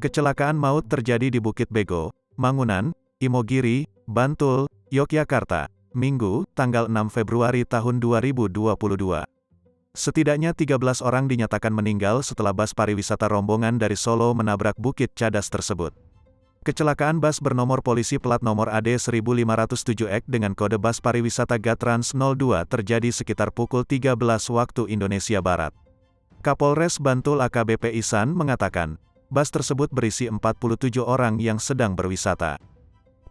Kecelakaan maut terjadi di Bukit Bego, Mangunan, Imogiri, Bantul, Yogyakarta, Minggu, tanggal 6 Februari tahun 2022. Setidaknya 13 orang dinyatakan meninggal setelah bus pariwisata rombongan dari Solo menabrak Bukit Cadas tersebut. Kecelakaan bus bernomor polisi plat nomor AD 1507X dengan kode bus pariwisata Gatrans 02 terjadi sekitar pukul 13 waktu Indonesia Barat. Kapolres Bantul AKBP Ihsan mengatakan, bus tersebut berisi 47 orang yang sedang berwisata.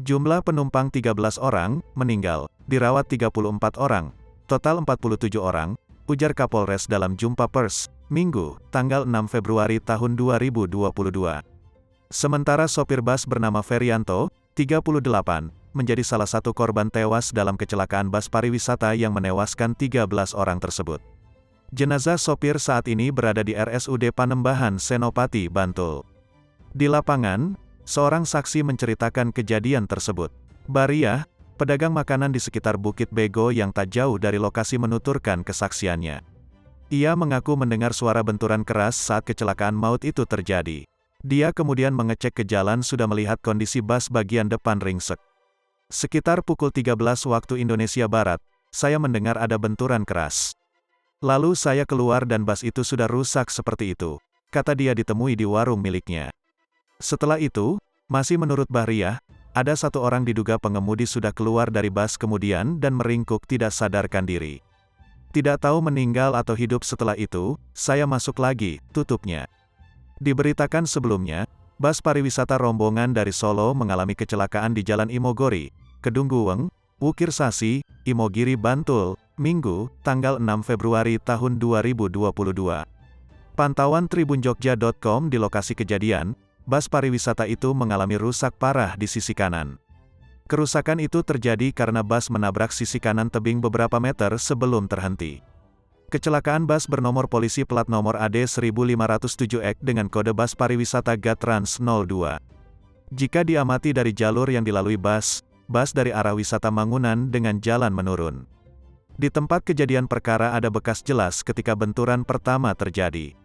Jumlah penumpang 13 orang, meninggal, dirawat 34 orang, total 47 orang, ujar Kapolres dalam jumpa pers, Minggu, tanggal 6 Februari tahun 2022. Sementara sopir bus bernama Ferianto, 38, menjadi salah satu korban tewas dalam kecelakaan bus pariwisata yang menewaskan 13 orang tersebut. Jenazah sopir saat ini berada di RSUD Panembahan Senopati, Bantul. Di lapangan, seorang saksi menceritakan kejadian tersebut. Bariah, pedagang makanan di sekitar Bukit Bego yang tak jauh dari lokasi menuturkan kesaksiannya. Ia mengaku mendengar suara benturan keras saat kecelakaan maut itu terjadi. Dia kemudian mengecek ke jalan sudah melihat kondisi bus bagian depan ringsek. Sekitar pukul 13 waktu Indonesia Barat, saya mendengar ada benturan keras. Lalu saya keluar dan bus itu sudah rusak seperti itu, kata dia ditemui di warung miliknya. Setelah itu, masih menurut Bahriah, ada satu orang diduga pengemudi sudah keluar dari bus kemudian dan meringkuk tidak sadarkan diri. Tidak tahu meninggal atau hidup setelah itu, saya masuk lagi, tutupnya. Diberitakan sebelumnya, bus pariwisata rombongan dari Solo mengalami kecelakaan di Jalan Imogori, Kedungguweng, Wukir Sasi, Imogiri Bantul, Minggu, tanggal 6 Februari tahun 2022. Pantauan tribunjogja.com di lokasi kejadian, bus pariwisata itu mengalami rusak parah di sisi kanan. Kerusakan itu terjadi karena bus menabrak sisi kanan tebing beberapa meter sebelum terhenti. Kecelakaan bus bernomor polisi plat nomor AD 1507X dengan kode bus pariwisata Gatrans 02. Jika diamati dari jalur yang dilalui bus dari arah wisata Mangunan dengan jalan menurun. Di tempat kejadian perkara ada bekas jelas ketika benturan pertama terjadi.